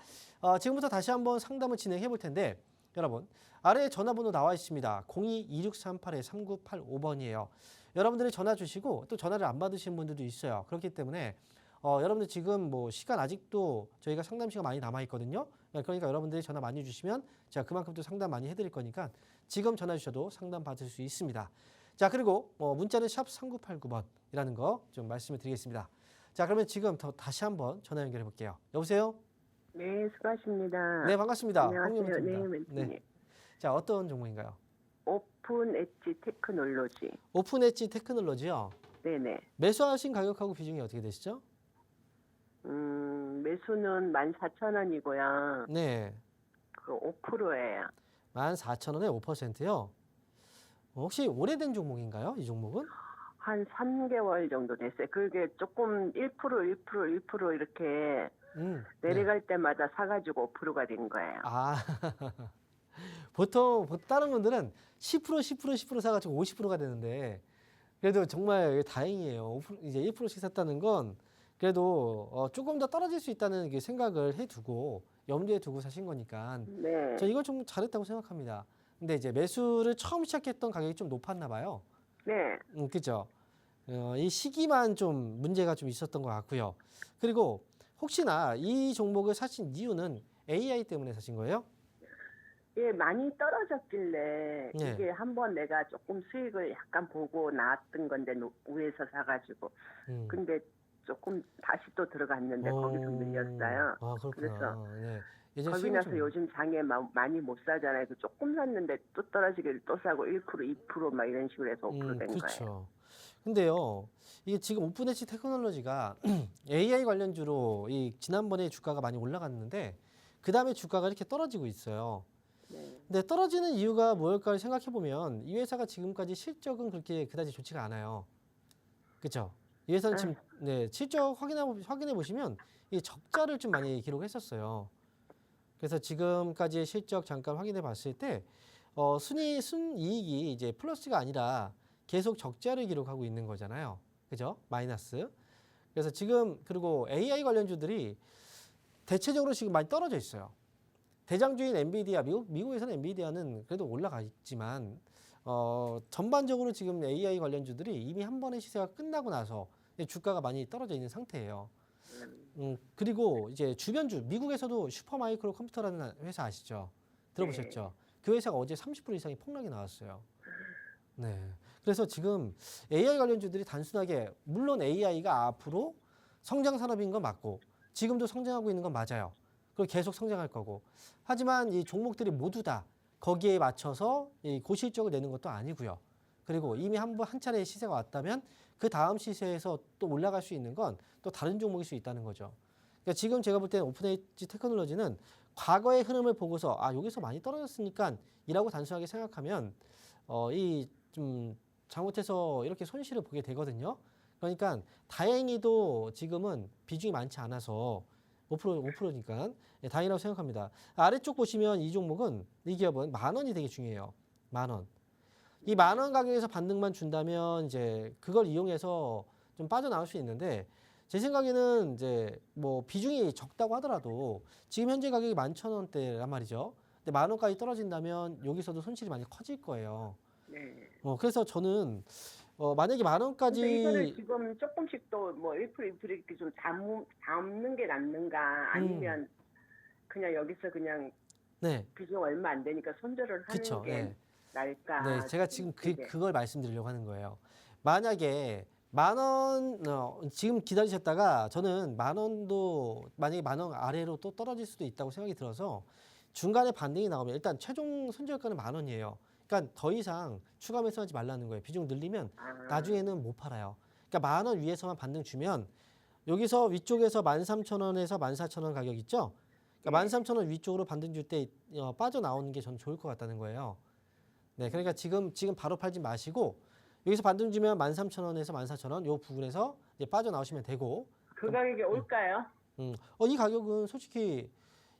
지금부터 다시 한번 상담을 진행해 볼 텐데 여러분 아래에 전화번호 나와 있습니다. 02-2638-3985번이에요. 여러분들이 전화 주시고 또 전화를 안 받으시는 분들도 있어요. 그렇기 때문에 여러분들 지금 뭐 시간 아직도 저희가 상담 시간 많이 남아 있거든요. 그러니까 여러분들이 전화 많이 주시면 제가 그만큼 또 상담 많이 해드릴 거니까 지금 전화 주셔도 상담 받을 수 있습니다. 자, 그리고 문자는 샵 3989번이라는 거 좀 말씀을 드리겠습니다. 자, 그러면 지금 다시 한번 전화 연결해 볼게요. 여보세요? 네, 수고하십니다. 네, 반갑습니다. 안녕하세요. 네, 황민호입니다. 멘토님. 자, 어떤 종목인가요? 오픈 엣지 테크놀로지. 오픈 엣지 테크놀로지요. 네네. 매수하신 가격하고 비중이 어떻게 되시죠? 매수는 14,000원이고요. 네. 그 5%예요. 14,000원에 5%요. 혹시 오래된 종목인가요? 이 종목은? 한 3개월 정도 됐어요. 그게 조금 1% 이렇게 내려갈 때마다 사가지고 5%가 된 거예요. 아, 보통 다른 분들은 10% 사가지고 50%가 되는데 그래도 정말 다행이에요. 이제 1%씩 샀다는 건 그래도 조금 더 떨어질 수 있다는 게 생각을 해두고 염두에 두고 사신 거니까 네. 저 이건 좀 잘했다고 생각합니다. 근데 이제 매수를 처음 시작했던 가격이 좀 높았나 봐요. 네. 그죠? 이 시기만 좀 문제가 좀 있었던 것 같고요. 그리고 혹시나 이 종목을 사신 이유는 AI 때문에 사신 거예요? 예, 많이 떨어졌길래 네. 이게 한번 내가 조금 수익을 약간 보고 나왔던 건데 위에서 사가지고 근데 조금 다시 또 들어갔는데 거기서 밀렸어요. 아, 그렇구나. 그래서 네. 예전 거기 수익이 나서 좀- 요즘 장에 많이 못 사잖아요. 그 조금 샀는데 또 떨어지길 또 사고 1%, 2% 이런 식으로 해서 5% 된 거예요. 그렇죠. 근데요, 이게 지금 오픈 엣지 테크놀로지가 AI 관련주로 이 지난번에 주가가 많이 올라갔는데 그 다음에 주가가 이렇게 떨어지고 있어요. 네. 근데 떨어지는 이유가 뭘까 생각해 보면 이 회사가 지금까지 실적은 그렇게 그다지 좋지가 않아요. 그렇죠? 이 회사는 지금 실적 확인해 보시면 이 적자를 좀 많이 기록했었어요. 그래서 지금까지의 실적 잠깐 확인해 봤을 때 순이익이 이제 플러스가 아니라 계속 적자를 기록하고 있는 거잖아요. 그죠? 마이너스. 그래서 지금 그리고 AI 관련주들이 대체적으로 지금 많이 떨어져 있어요. 대장주인 엔비디아, 미국에서는 엔비디아는 그래도 올라가 있지만 전반적으로 지금 AI 관련주들이 이미 한 번의 시세가 끝나고 나서 주가가 많이 떨어져 있는 상태예요. 그리고 이제 주변주, 미국에서도 슈퍼마이크로 컴퓨터라는 회사 아시죠? 들어보셨죠? 그 회사가 어제 30% 이상의 폭락이 나왔어요. 네. 그래서 지금 AI 관련주들이 단순하게 물론 AI가 앞으로 성장 산업인 건 맞고 지금도 성장하고 있는 건 맞아요. 그리고 계속 성장할 거고. 하지만 이 종목들이 모두 다 거기에 맞춰서 이 고실적을 내는 것도 아니고요. 그리고 이미 한 차례 시세가 왔다면 그 다음 시세에서 또 올라갈 수 있는 건 또 다른 종목일 수 있다는 거죠. 그러니까 지금 제가 볼 때는 오픈 엣지 테크놀로지는 과거의 흐름을 보고서 여기서 많이 떨어졌으니까 이라고 단순하게 생각하면 이 좀 잘못해서 이렇게 손실을 보게 되거든요. 그러니까 다행히도 지금은 비중이 많지 않아서 5%니까 다행이라고 생각합니다. 아래쪽 보시면 이 종목은 이 기업은 10,000원이 되게 중요해요. 10,000원. 이 10,000원 가격에서 반등만 준다면 이제 그걸 이용해서 좀 빠져나올 수 있는데 제 생각에는 이제 뭐 비중이 적다고 하더라도 지금 현재 가격이 11,000원대란 말이죠. 근데 10,000원까지 떨어진다면 여기서도 손실이 많이 커질 거예요. 네. 그래서 저는 만약에 10,000원까지 근데 이거를 지금 조금씩 또 뭐 1%, 2% 이렇게 좀 담는 게 낫는가 아니면 그냥 여기서 그냥 네, 비중 얼마 안 되니까 손절을 하는 그쵸. 게 네. 나을까? 네, 제가 지금 그걸 말씀드리려고 하는 거예요. 만약에 만 원, 지금 기다리셨다가 저는 만 원도 만약에 만 원 아래로 또 떨어질 수도 있다고 생각이 들어서 중간에 반등이 나오면 일단 최종 손절가는 만 원이에요. 그러니까 더 이상 추가 매수하지 말라는 거예요. 비중 늘리면 나중에는 못 팔아요. 그러니까 만 원 위에서만 반등 주면 여기서 위쪽에서 13,000원에서 14,000원 가격 있죠? 그러니까 13,000원 위쪽으로 반등 줄 때 빠져나오는 게 저는 좋을 것 같다는 거예요. 네, 그러니까 지금 바로 팔지 마시고 여기서 반등 주면 13,000원에서 14,000원 요 부분에서 이제 빠져나오시면 되고 그 가격에 올까요? 이 가격은 솔직히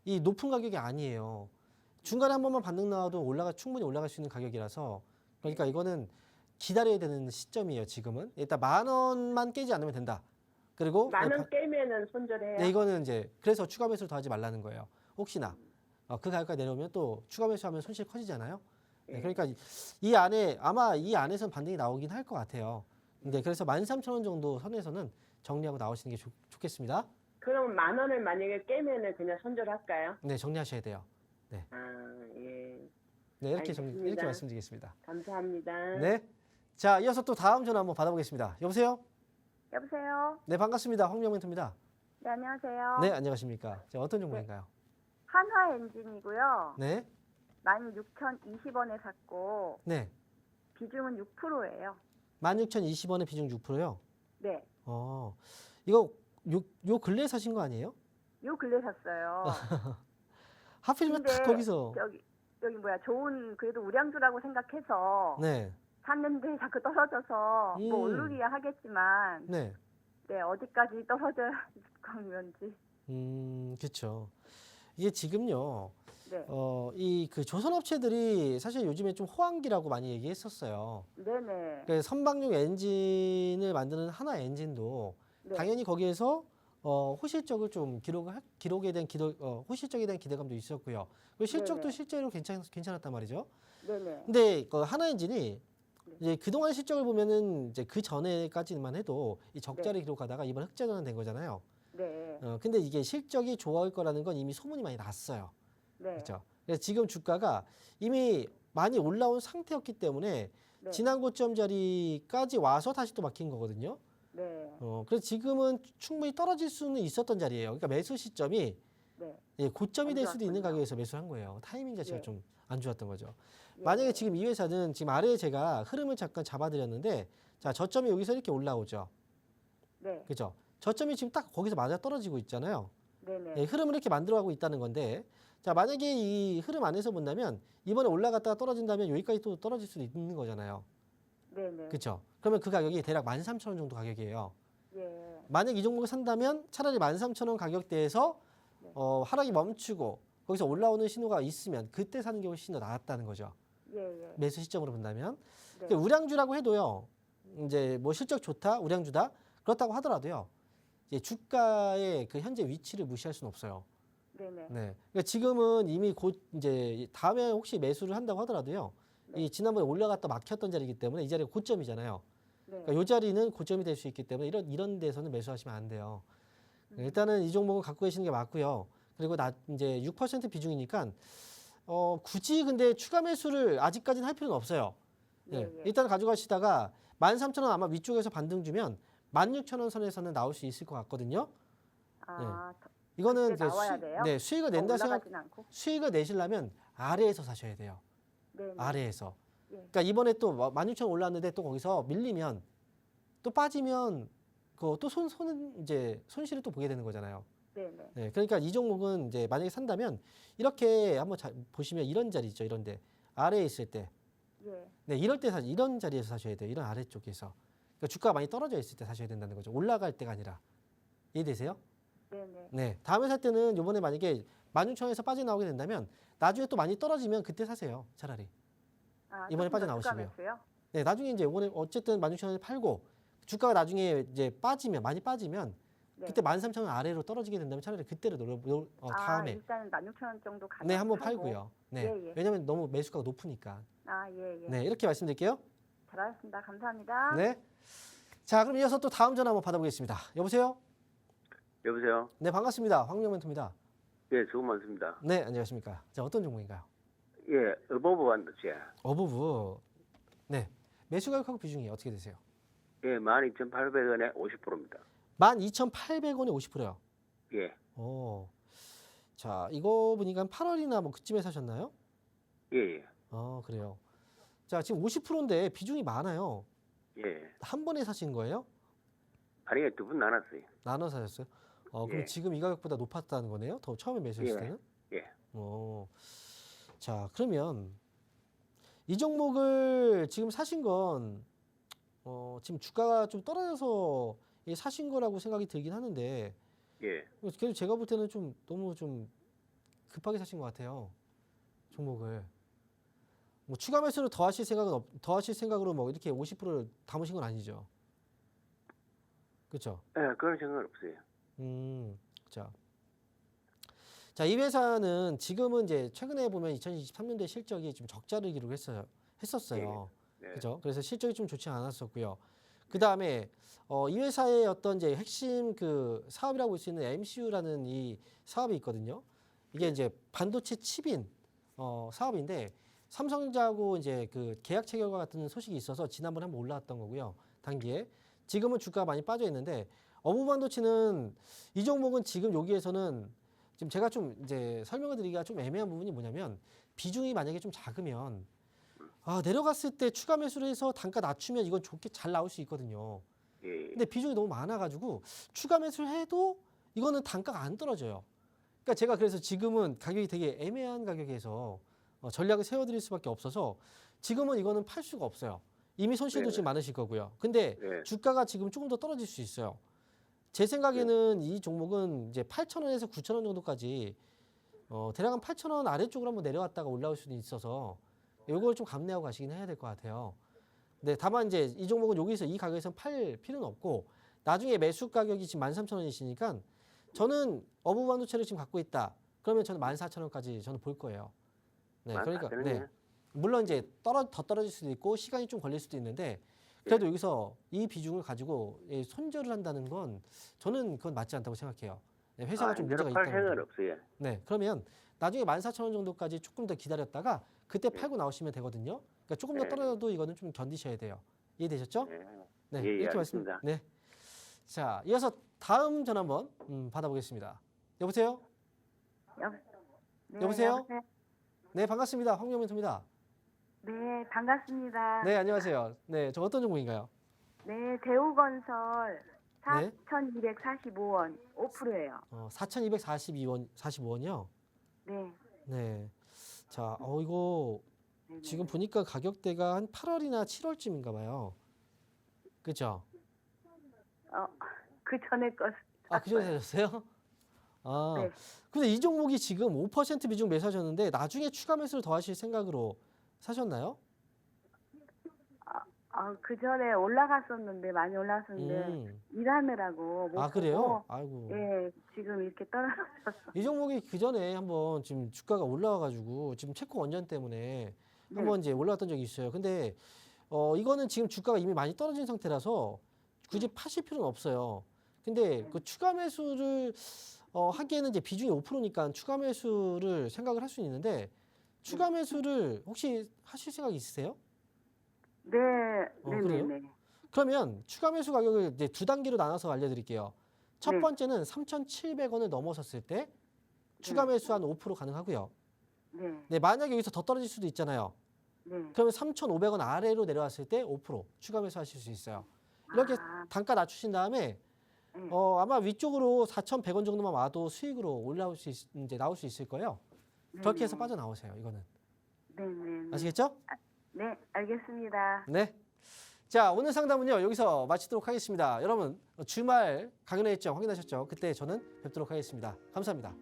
이 높은 가격이 아니에요. 중간에 한 번만 반등 나와도 충분히 올라갈 수 있는 가격이라서 그러니까 이거는 기다려야 되는 시점이에요. 지금은 일단 만 원만 깨지 않으면 된다. 그리고 만 원 깨면은 손절해요. 네, 이거는 이제 그래서 추가 매수를 더 하지 말라는 거예요. 혹시나 그 가격까지 내려오면 또 추가 매수하면 손실 커지잖아요. 네, 그러니까 이 안에 아마 이 안에선 반등이 나오긴 할 것 같아요. 근데 그래서 13,000원 정도 선에서는 정리하고 나오시는 게 좋겠습니다. 그럼 만 원을 만약에 깨면은 그냥 손절할까요? 네, 정리하셔야 돼요. 아, 예. 네, 이렇게 알겠습니다. 이렇게 말씀드리겠습니다. 감사합니다. 네. 자, 이어서 또 다음 전화 한번 받아보겠습니다. 여보세요? 여보세요. 네, 반갑습니다. 황명멘토입니다. 네, 안녕하세요. 네, 안녕하십니까. 자, 어떤 종목인가요? 한화 엔진이고요. 네. 16,020원에 샀고 네. 비중은 6%예요. 16,020원의 비중 6%요? 네. 이거 요 근래에 사신 거 아니에요? 요 근래 샀어요. 하필이면 딱 근데 거기서. 여기 뭐야 좋은 그래도 우량주라고 생각해서 네. 샀는데 자꾸 떨어져서 뭐 오르기야 하겠지만 네. 네 어디까지 떨어져야 건지. 그렇죠. 이게 지금요. 네. 이 그 조선업체들이 사실 요즘에 좀 호황기라고 많이 얘기했었어요. 네네. 그 선박용 엔진을 만드는 하나 엔진도 네. 당연히 거기에서 호실적을 좀 호실적에 대한 기대감도 있었고요. 그리고 실적도 네네. 실제로 괜찮았단 말이죠. 네네. 근데 그 하나 엔진이 이제 그동안 실적을 보면은 이제 그 전에까지만 해도 이 적자를 기록하다가 이번 흑자전환 된 거잖아요. 네. 근데 이게 실적이 좋아할 거라는 건 이미 소문이 많이 났어요. 네. 그렇죠. 그래서 지금 주가가 이미 많이 올라온 상태였기 때문에 네. 지난 고점 자리까지 와서 다시 또 막힌 거거든요. 네. 그래서 지금은 충분히 떨어질 수는 있었던 자리예요. 그러니까 매수 시점이 네. 고점이 안 될 수도 있는 좋았군요. 가격에서 매수를 한 거예요. 타이밍 자체가 예. 좀 안 좋았던 거죠. 예. 만약에 지금 이 회사는 지금 아래에 제가 흐름을 잠깐 잡아드렸는데 자 저점이 여기서 이렇게 올라오죠. 네. 그죠? 저점이 지금 딱 거기서 맞아 떨어지고 있잖아요. 네네. 네, 흐름을 이렇게 만들어가고 있다는 건데 자 만약에 이 흐름 안에서 본다면 이번에 올라갔다가 떨어진다면 여기까지 또 떨어질 수도 있는 거잖아요. 네네. 그렇죠? 그러면 그 가격이 대략 13,000원 정도 가격이에요. 예. 만약 이 종목을 산다면 차라리 13,000원 가격대에서 네. 하락이 멈추고 거기서 올라오는 신호가 있으면 그때 사는 게 훨씬 더 나았다는 거죠. 예. 매수 시점으로 본다면. 네. 그러니까 우량주라고 해도요. 이제 뭐 실적 좋다, 우량주다 그렇다고 하더라도요. 이제 주가의 그 현재 위치를 무시할 수는 없어요. 네네. 네. 그러니까 지금은 이미 곧 이제 다음에 혹시 매수를 한다고 하더라도요. 네. 이 지난번에 올라갔다 막혔던 자리이기 때문에 이 자리가 고점이잖아요. 네. 그러니까 이 자리는 고점이 될 수 있기 때문에 이런 데서는 매수하시면 안 돼요. 일단은 이 종목은 갖고 계시는 게 맞고요. 그리고 이제 6% 비중이니까 굳이 근데 추가 매수를 아직까지는 할 필요는 없어요. 네. 예. 일단 가져가시다가 13,000원 아마 위쪽에서 반등 주면 16,000원 선에서는 나올 수 있을 것 같거든요. 아, 이거는 그때 이제 나와야 돼요? 수익을 낸다 올라가진 않고. 수익을 내시려면 아래에서 사셔야 돼요. 네. 아래에서. 예. 그러니까 이번에 또 16,000원 올랐는데 또 거기서 밀리면 또 빠지면 또 이제 손실을 또 보게 되는 거잖아요. 네네. 네, 그러니까 이 종목은 이제 만약에 산다면 이렇게 한번 보시면 이런 자리 있죠. 이런 데 아래에 있을 때, 예. 네, 이런 자리에서 사셔야 돼요. 이런 아래쪽에서. 그러니까 주가가 많이 떨어져 있을 때 사셔야 된다는 거죠. 올라갈 때가 아니라. 이해되세요? 네네. 네, 다음에 살 때는 요번에 만약에 16,000원에서 빠져나오게 된다면 나중에 또 많이 떨어지면 그때 사세요. 차라리. 아, 이번에 조금 더 빠져나오시고요. 추가매수요? 네, 나중에 이제 요번에 어쨌든 16,000원에 팔고 주가가 나중에 이제 많이 빠지면 네. 그때 13,000원 아래로 떨어지게 된다면 차라리 그때를 다음에 일단은 16,000원 정도 가면 네, 한번 팔고. 팔고요. 네. 예. 왜냐면 너무 매수가가 높으니까. 아, 예. 네, 이렇게 말씀드릴게요. 잘하셨습니다. 감사합니다. 네. 자, 그럼 이어서 또 다음 전화 한번 받아보겠습니다. 여보세요? 여보세요? 네, 반갑습니다. 황명멘토입니다. 예, 수고 많습니다. 네, 안녕하십니까. 자, 어떤 종목인가요? 예, 어버버 반도체. 어부부. 네. 매수 가격하고 비중이 어떻게 되세요? 예, 12,800원에 50%입니다. 12,800원에 50%요. 예, 자, 이거 보니까 한 8월이나 뭐 그쯤에 사셨나요? 예, 예. 그래요. 자, 지금 50%인데 비중이 많아요. 예. 한 번에 사신 거예요? 아니, 두 분 나눴어요. 나눠 사셨어요? 그럼 예. 지금 이 가격보다 높았다는 거네요? 더 처음에 매수했을 예. 때는? 예. 자, 그러면 이 종목을 지금 사신 건 지금 주가가 좀 떨어져서 사신 거라고 생각이 들긴 하는데 예. 그래도 제가 볼 때는 좀 너무 좀 급하게 사신 것 같아요. 종목을. 뭐 추가 매수를 더 하실 생각으로 뭐 이렇게 50%를 담으신 건 아니죠. 그렇죠? 예, 그런 생각은 없어요. 자, 이 회사는 지금은 이제 최근에 보면 2023년도에 실적이 좀 적자를 했었어요. 네. 그죠? 그래서 실적이 좀 좋지 않았었고요. 그 다음에 이 회사의 어떤 이제 핵심 그 사업이라고 볼 수 있는 MCU라는 이 사업이 있거든요. 이게 이제 반도체 칩인 사업인데 삼성전자하고 이제 그 계약 체결과 같은 소식이 있어서 지난번에 한번 올라왔던 거고요. 단기에 지금은 주가가 많이 빠져 있는데 어부반도체는 이 종목은 지금 여기에서는 지금 제가 좀 이제 설명을 드리기가 좀 애매한 부분이 뭐냐면 비중이 만약에 좀 작으면 내려갔을 때 추가 매수를 해서 단가 낮추면 이건 좋게 잘 나올 수 있거든요. 예. 근데 비중이 너무 많아가지고 추가 매수를 해도 이거는 단가가 안 떨어져요. 그러니까 제가 그래서 지금은 가격이 되게 애매한 가격에서 전략을 세워드릴 수밖에 없어서 지금은 이거는 팔 수가 없어요. 이미 손실도 지금 많으실 거고요. 근데 네. 주가가 지금 조금 더 떨어질 수 있어요. 제 생각에는 이 종목은 이제 8,000원에서 9,000원 정도까지 대략 한 8,000원 아래쪽으로 한번 내려왔다가 올라올 수도 있어서 이걸 좀 감내하고 가시긴 해야 될 것 같아요. 네, 다만 이제 이 종목은 여기서 이 가격에서 팔 필요는 없고 나중에 매수 가격이 지금 13,000원이시니까 저는 어부반도체를 지금 갖고 있다. 그러면 저는 14,000원까지 저는 볼 거예요. 네, 그러니까 네. 물론 이제 더 떨어질 수도 있고 시간이 좀 걸릴 수도 있는데 그래도 여기서 이 비중을 가지고 손절을 한다는 건 저는 그건 맞지 않다고 생각해요. 네, 회사가 좀 문제가 팔 있다는 생각은 거. 없어요. 네, 그러면 나중에 14,000원 정도까지 조금 더 기다렸다가 그때 팔고 나오시면 되거든요. 그러니까 조금 더 떨어져도 이거는 좀 견디셔야 돼요. 이해되셨죠? 네, 예, 이렇게 알겠습니다. 네. 자, 이어서 다음 전화 한번 받아보겠습니다. 여보세요? 네, 여보세요? 네, 반갑습니다. 황명민입니다. 네, 반갑습니다. 네, 안녕하세요. 네, 저 어떤 종목인가요? 네, 대우건설 네. 4,245원 5%예요. 4,242원, 45원이요? 네. 네. 자, 이거 네네. 지금 보니까 가격대가 한 8월이나 7월쯤인가 봐요. 그죠? 그 전에 거. 그 전에 사셨어요? 네. 근데 이 종목이 지금 5% 비중 매수하셨는데 나중에 추가 매수를 더 하실 생각으로 사셨나요? 그 전에 올라갔었는데 많이 올랐었는데 일하느라고 못 그래요? 보고, 아이고. 예, 지금 이렇게 떨어졌어. 이 종목이 그 전에 한번 지금 주가가 올라와가지고 지금 체코 원전 때문에 네. 한번 이제 올라왔던 적이 있어요. 근데 이거는 지금 주가가 이미 많이 떨어진 상태라서 굳이 파실 필요는 없어요. 근데 그 추가 매수를 하기에는 이제 비중이 5%니까 추가 매수를 생각을 할 수는 있는데 추가 매수를 혹시 하실 생각 있으세요? 네, 그래요? 네. 그러면 추가 매수 가격을 이제 두 단계로 나눠서 알려드릴게요. 첫 네. 번째는 3,700원을 넘어섰을 때 추가 매수 한 5% 가능하고요. 네. 네, 만약에 여기서 더 떨어질 수도 있잖아요. 네. 그러면 3,500원 아래로 내려왔을 때 5% 추가 매수하실 수 있어요. 이렇게 단가 낮추신 다음에 네. 아마 위쪽으로 4,100원 정도만 와도 수익으로 이제 나올 수 있을 거예요. 그렇게 해서 빠져나오세요. 이거는. 네. 아시겠죠? 네, 알겠습니다. 네. 자, 오늘 상담은요 여기서 마치도록 하겠습니다. 여러분 주말 강연회 일정 확인하셨죠? 그때 저는 뵙도록 하겠습니다. 감사합니다.